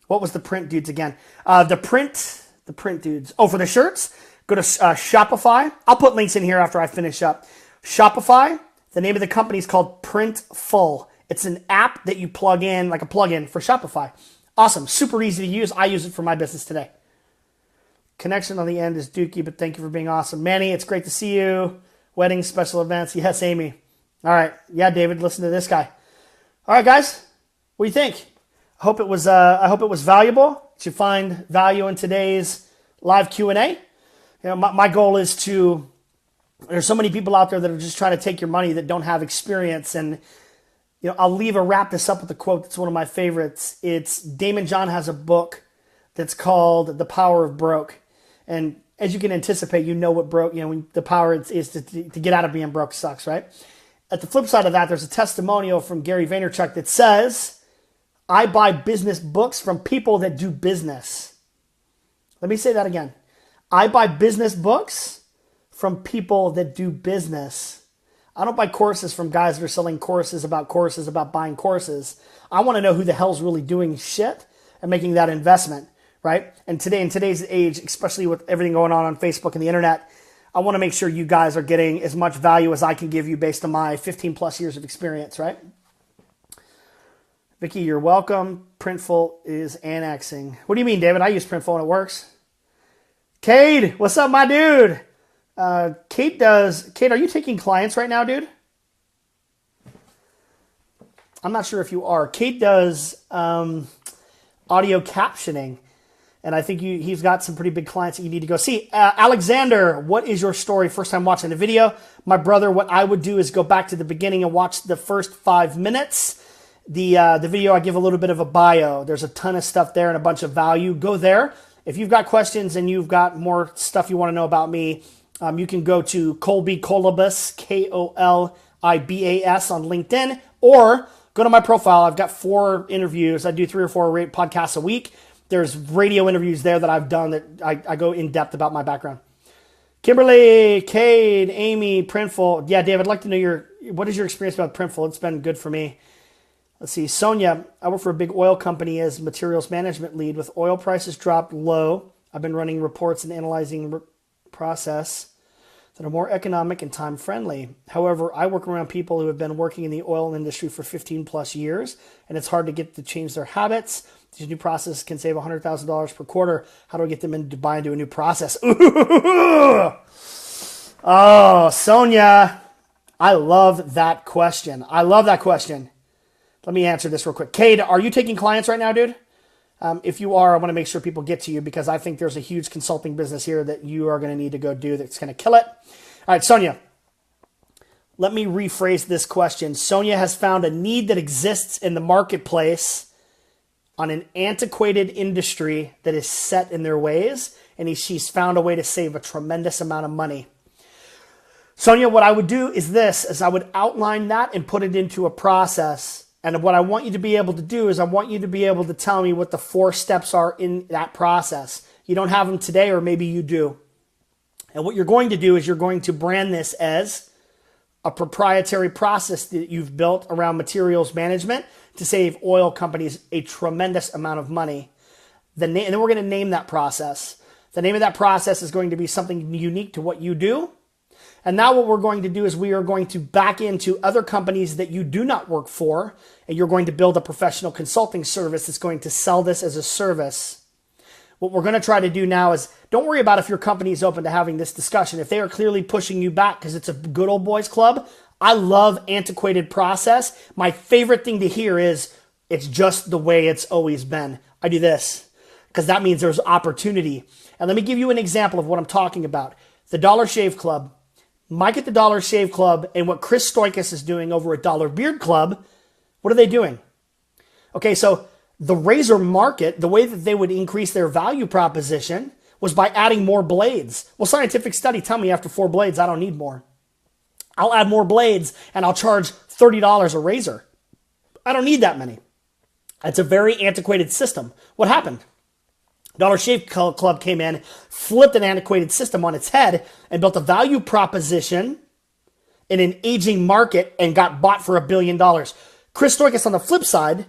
What was the print dudes again? The print dudes. Oh, for the shirts, go to Shopify. I'll put links in here after I finish up. Shopify, the name of the company is called Printful. It's an app that you plug in, like a plugin for Shopify. Awesome. Super easy to use. I use it for my business today. Connection on the end is Dookie, but thank you for being awesome. Manny, it's great to see you. Weddings, special events. Yes, Amy. All right. Yeah, David, listen to this guy. All right, guys. What do you think? I hope it was valuable. Did you find value in today's live Q&A? My goal is to, there's so many people out there that are just trying to take your money that don't have experience. And, I'll wrap this up with a quote that's one of my favorites. It's Damon John has a book that's called The Power of Broke. And as you can anticipate, what broke, the power is to get out of being broke sucks, right? At the flip side of that, there's a testimonial from Gary Vaynerchuk that says, I buy business books from people that do business. Let me say that again. I buy business books from people that do business. I don't buy courses from guys that are selling courses about buying courses. I want to know who the hell's really doing shit and making that investment, right? And in today's age, especially with everything going on Facebook and the internet, I want to make sure you guys are getting as much value as I can give you based on my 15 plus years of experience, right? Vicky, you're welcome. Printful is annexing. What do you mean, David? I use Printful and it works. Cade, what's up, my dude? Kate, are you taking clients right now, dude? I'm not sure if you are. Kate does audio captioning, and I think he's got some pretty big clients that you need to go see. Alexander, what is your story? First time watching the video. My brother, what I would do is go back to the beginning and watch the first 5 minutes. The video, I give a little bit of a bio. There's a ton of stuff there and a bunch of value. Go there. If you've got questions and you've got more stuff you want to know about me, you can go to Kolby Kolibas, Kolibas on LinkedIn, or go to my profile. I've got 4 interviews. I do 3 or 4 podcasts a week. There's radio interviews there that I've done that I go in depth about my background. Kimberly, Cade, Amy, Printful. Yeah, Dave, I'd like to know what is your experience about Printful? It's been good for me. Let's see. Sonia, I work for a big oil company as materials management lead. With oil prices dropped low, I've been running reports and analyzing process that are more economic and time friendly. However, I work around people who have been working in the oil industry for 15 plus years, and it's hard to get to change their habits. These new processes can save $100,000 per quarter. How do I get them to buy into a new process? Oh, Sonia, I love that question. Let me answer this real quick. Cade, are you taking clients right now, dude? If you are, I want to make sure people get to you because I think there's a huge consulting business here that you are going to need to go do that's going to kill it. All right, Sonia, let me rephrase this question. Sonia has found a need that exists in the marketplace on an antiquated industry that is set in their ways, and she's found a way to save a tremendous amount of money. Sonia, what I would do is I would outline that and put it into a process. And what I want you to be able to do is I want you to be able to tell me what the 4 steps are in that process. You don't have them today, or maybe you do. And what you're going to do is you're going to brand this as a proprietary process that you've built around materials management to save oil companies a tremendous amount of money. And then we're going to name that process. The name of that process is going to be something unique to what you do. And now what we're going to do is we are going to back into other companies that you do not work for, and you're going to build a professional consulting service that's going to sell this as a service. What we're going to try to do now is don't worry about if your company is open to having this discussion. If they are clearly pushing you back because it's a good old boys club, I love antiquated process. My favorite thing to hear is it's just the way it's always been. I do this because that means there's opportunity. And let me give you an example of what I'm talking about. The Dollar Shave Club. Mike at the Dollar Shave Club and what Chris Stoikis is doing over at Dollar Beard Club, what are they doing? Okay, so the razor market, the way that they would increase their value proposition was by adding more blades. Well, scientific study tell me after 4 blades, I don't need more. I'll add more blades and I'll charge $30 a razor. I don't need that many. It's a very antiquated system. What happened? Dollar Shave Club came in, flipped an antiquated system on its head, and built a value proposition in an aging market and got bought for $1 billion. Chris Stoikis, on the flip side,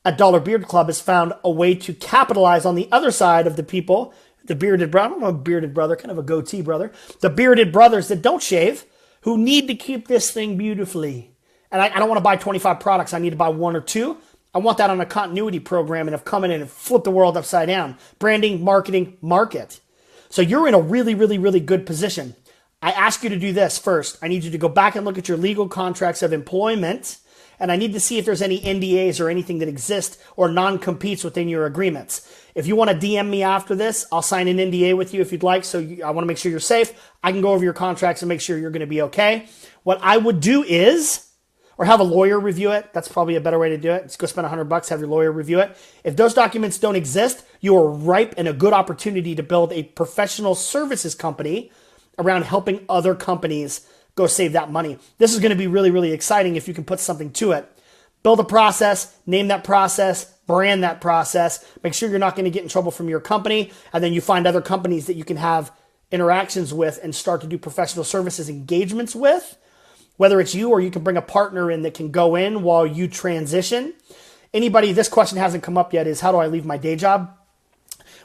at Dollar Beard Club, has found a way to capitalize on the other side of the people, the bearded brother, I don't know, a bearded brother, kind of a goatee brother, the bearded brothers that don't shave, who need to keep this thing beautifully. And I don't want to buy 25 products. I need to buy 1 or 2. I want that on a continuity program and have come in and flipped the world upside down. Branding, marketing, market. So you're in a really, really, really good position. I ask you to do this first. I need you to go back and look at your legal contracts of employment, and I need to see if there's any NDAs or anything that exist or non-competes within your agreements. If you want to DM me after this, I'll sign an NDA with you if you'd like. So I want to make sure you're safe. I can go over your contracts and make sure you're going to be okay. What I would do is, or have a lawyer review it. That's probably a better way to do it. Just go spend $100, have your lawyer review it. If those documents don't exist, you are ripe and a good opportunity to build a professional services company around helping other companies go save that money. This is going to be really, really exciting if you can put something to it. Build a process, name that process, brand that process. Make sure you're not going to get in trouble from your company. And then you find other companies that you can have interactions with and start to do professional services engagements with. Whether it's you or you can bring a partner in that can go in while you transition. Anybody, this question hasn't come up yet, is how do I leave my day job?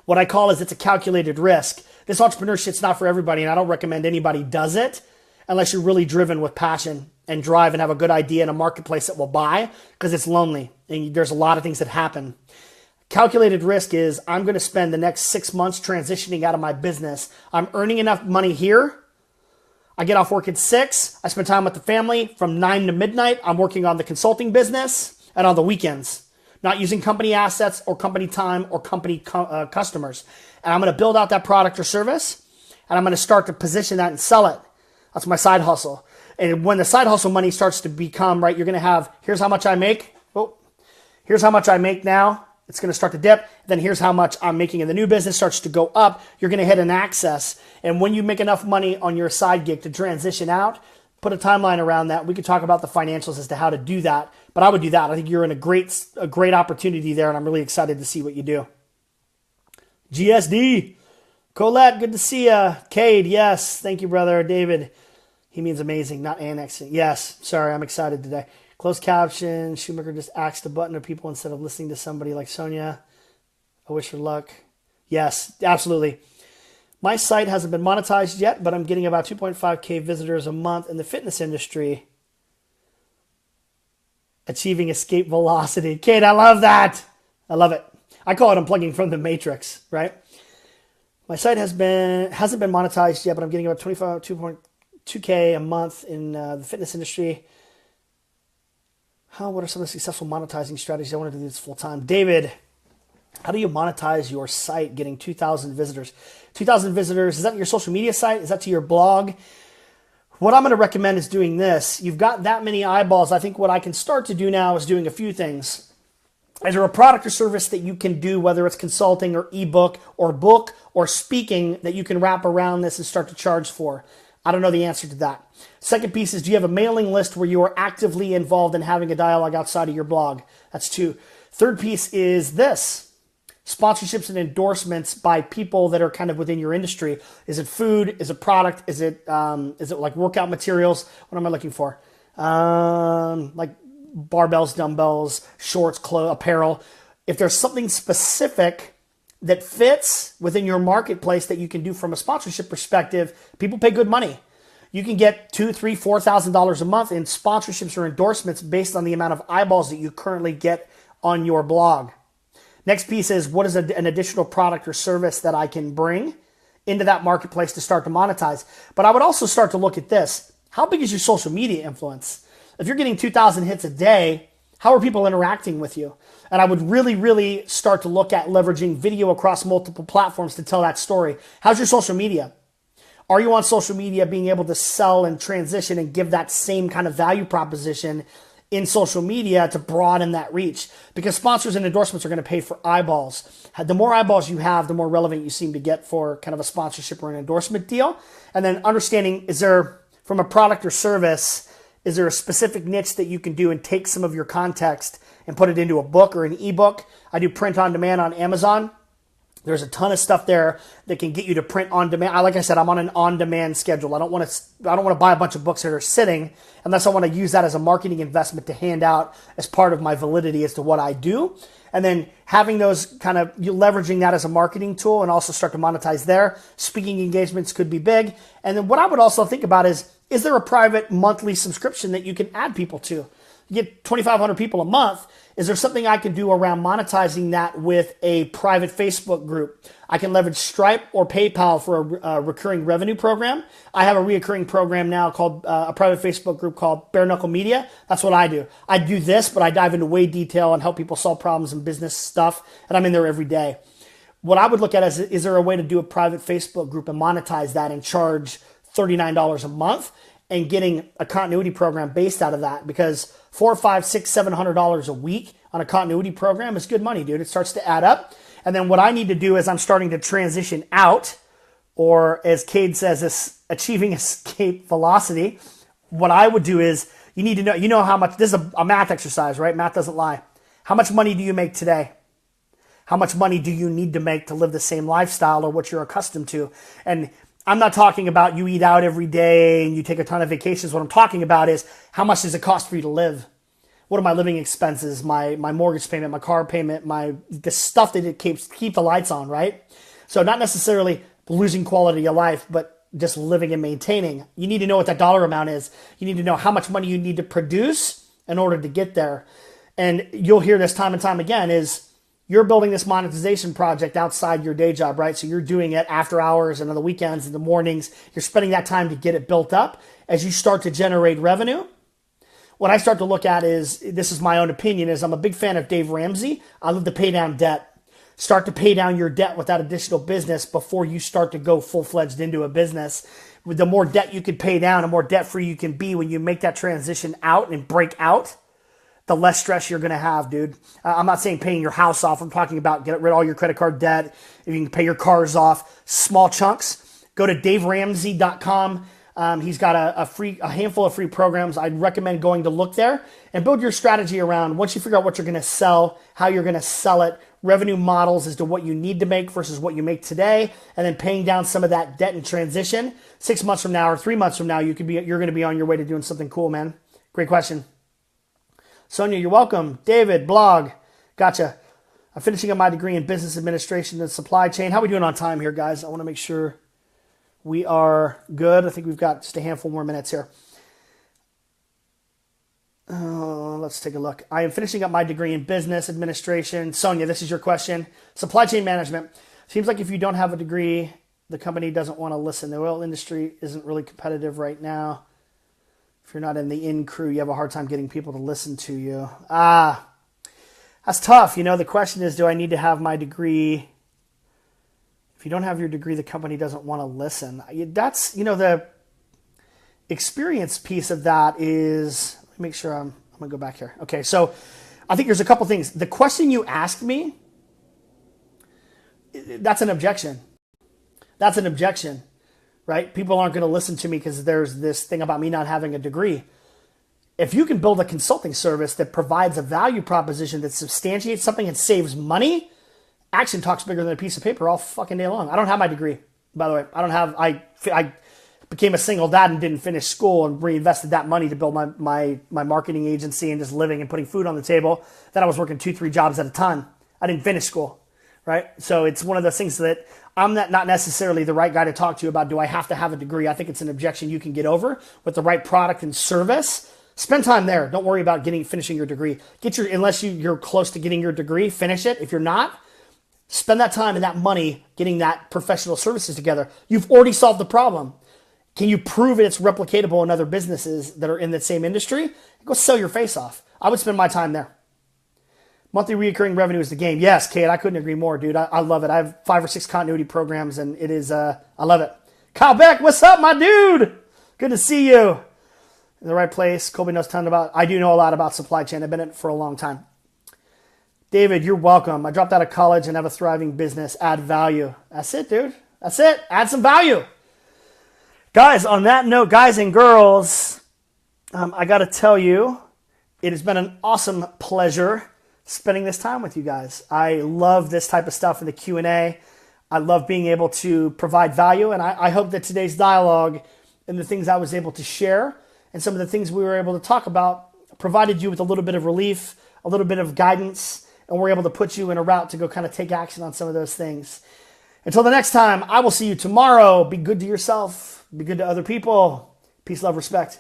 What I call is it's a calculated risk. This entrepreneur shit's not for everybody, and I don't recommend anybody does it unless you're really driven with passion and drive and have a good idea in a marketplace that will buy, because it's lonely and there's a lot of things that happen. Calculated risk is I'm going to spend the next 6 months transitioning out of my business. I'm earning enough money here I get off work at 6. I spend time with the family from 9 to midnight. I'm working on the consulting business and on the weekends, not using company assets or company time or company customers. And I'm going to build out that product or service, and I'm going to start to position that and sell it. That's my side hustle. And when the side hustle money starts to become, right, you're going to have, here's how much I make. Oh, here's how much I make now. It's going to start to dip. Then here's how much I'm making in the new business starts to go up. You're going to hit an axis. And when you make enough money on your side gig to transition out, put a timeline around that. We could talk about the financials as to how to do that. But I would do that. I think you're in a great opportunity there, and I'm really excited to see what you do. GSD. Colette, good to see you. Cade, yes. Thank you, brother. David, he means amazing, not annexing. Yes. Sorry, I'm excited today. Closed caption, Shoemaker just axed a button to people instead of listening to somebody like Sonia. I wish her luck. Yes, absolutely. My site hasn't been monetized yet, but I'm getting about 2.5K visitors a month in the fitness industry. Achieving escape velocity. Kate, I love that. I love it. I call it unplugging from the matrix, right? My site hasn't been monetized yet, but I'm getting about 2.2K a month in the fitness industry. What are some of the successful monetizing strategies? I want to do this full time. David, how do you monetize your site getting 2,000 visitors? 2,000 visitors, is that your social media site? Is that to your blog? What I'm going to recommend is doing this. You've got that many eyeballs. I think what I can start to do now is doing a few things. Is there a product or service that you can do, whether it's consulting or ebook or book or speaking, that you can wrap around this and start to charge for? I don't know the answer to that. Second piece is, do you have a mailing list where you are actively involved in having a dialogue outside of your blog? That's 2. Third piece is this: sponsorships and endorsements by people that are kind of within your industry. Is it food? Is it product? Is it like workout materials? What am I looking for? Like barbells, dumbbells, shorts, clothes, apparel. If there's something specific that fits within your marketplace that you can do from a sponsorship perspective, people pay good money. You can get $2,000, $3,000, $4,000 a month in sponsorships or endorsements based on the amount of eyeballs that you currently get on your blog. Next piece is, what is an additional product or service that I can bring into that marketplace to start to monetize? But I would also start to look at this. How big is your social media influence? If you're getting 2,000 hits a day, how are people interacting with you? And I would really, really start to look at leveraging video across multiple platforms to tell that story. How's your social media? Are you on social media being able to sell and transition and give that same kind of value proposition in social media to broaden that reach? Because sponsors and endorsements are going to pay for eyeballs. The more eyeballs you have, the more relevant you seem to get for kind of a sponsorship or an endorsement deal. And then understanding, is there, from a product or service, is there a specific niche that you can do and take some of your context and put it into a book or an ebook? I do print on demand on Amazon. There's a ton of stuff there that can get you to print on demand. Like I said, I'm on an on-demand schedule. I don't want to buy a bunch of books that are sitting unless I want to use that as a marketing investment to hand out as part of my validity as to what I do. And then having those kind of, you leveraging that as a marketing tool and also start to monetize there. Speaking engagements could be big. And then what I would also think about is there a private monthly subscription that you can add people to? You get 2,500 people a month. Is there something I can do around monetizing that with a private Facebook group? I can leverage Stripe or PayPal for a recurring revenue program. I have a reoccurring program now called a private Facebook group called Bare Knuckle Media. That's what I do. I do this, but I dive into way detail and help people solve problems and business stuff. And I'm in there every day. What I would look at is there a way to do a private Facebook group and monetize that and charge $39 a month and getting a continuity program based out of that? Because $400, $500, $600, $700 a week on a continuity program is good money, dude. It starts to add up. And then what I need to do is I'm starting to transition out, or as Cade says, this achieving escape velocity. What I would do is, you need to know, you know how much, this is a math exercise, right? Math doesn't lie. How much money do you make today? How much money do you need to make to live the same lifestyle or what you're accustomed to? And I'm not talking about you eat out every day and you take a ton of vacations. What I'm talking about is, how much does it cost for you to live? What are my living expenses, my mortgage payment, my car payment, the stuff that it keep the lights on, right? So not necessarily losing quality of life, but just living and maintaining. You need to know what that dollar amount is. You need to know how much money you need to produce in order to get there. And you'll hear this time and time again is, You're building this monetization project outside your day job, right? So you're doing it after hours and on the weekends and the mornings. You're spending that time to get it built up. As you start to generate revenue, what I start to look at is, this is my own opinion, is I'm a big fan of Dave Ramsey. I love to pay down debt. Start to pay down your debt without additional business before you start to go full-fledged into a business. The more debt you can pay down, the more debt-free you can be when you make that transition out and break out, the less stress you're going to have, dude. I'm not saying paying your house off. I'm talking about get rid of all your credit card debt. If you can pay your cars off, small chunks. Go to daveramsey.com. He's got a handful of free programs. I'd recommend going to look there and build your strategy around, once you figure out what you're going to sell, how you're going to sell it, revenue models as to what you need to make versus what you make today, and then paying down some of that debt in transition. 6 months from now or 3 months from now, you're going to be on your way to doing something cool, man. Great question. Sonia, you're welcome. David, blog. Gotcha. I'm finishing up my degree in business administration and supply chain. How are we doing on time here, guys? I want to make sure we are good. I think we've got just a handful more minutes here. Let's take a look. I am finishing up my degree in business administration. Sonia, this is your question. Supply chain management. Seems like if you don't have a degree, the company doesn't want to listen. The oil industry isn't really competitive right now. If you're not in the in crew, you have a hard time getting people to listen to you. That's tough. The question is, do I need to have my degree? If you don't have your degree, the company doesn't want to listen. That's, the experience piece of that is, let me make sure I'm going to go back here. Okay, so I think there's a couple things. The question you asked me, that's an objection. That's an objection, right? People aren't going to listen to me because there's this thing about me not having a degree. If you can build a consulting service that provides a value proposition that substantiates something and saves money, action talks bigger than a piece of paper all fucking day long. I don't have my degree, by the way. I became a single dad and didn't finish school and reinvested that money to build my marketing agency and just living and putting food on the table. Then I was working 2-3 jobs at a time. I didn't finish school, right? So it's one of those things that I'm not necessarily the right guy to talk to you about, do I have to have a degree? I think it's an objection you can get over with the right product and service. Spend time there. Don't worry about finishing your degree. Unless you're close to getting your degree, finish it. If you're not, spend that time and that money getting that professional services together. You've already solved the problem. Can you prove it's replicatable in other businesses that are in the same industry? Go sell your face off. I would spend my time there. Monthly recurring revenue is the game. Yes, Kate, I couldn't agree more, dude. I love it. I have 5 or 6 continuity programs, and it is, I love it. Kyle Beck, what's up, my dude? Good to see you. In the right place. Kolby knows a ton about, I do know a lot about supply chain. I've been in it for a long time. David, you're welcome. I dropped out of college and have a thriving business. Add value. That's it, dude. That's it. Add some value. Guys, on that note, guys and girls, I got to tell you, it has been an awesome pleasure spending this time with you guys. I love this type of stuff in the Q&A. I love being able to provide value, and I hope that today's dialogue and the things I was able to share and some of the things we were able to talk about provided you with a little bit of relief, a little bit of guidance, and we're able to put you in a route to go kind of take action on some of those things. Until the next time, I will see you tomorrow. Be good to yourself. Be good to other people. Peace, love, respect.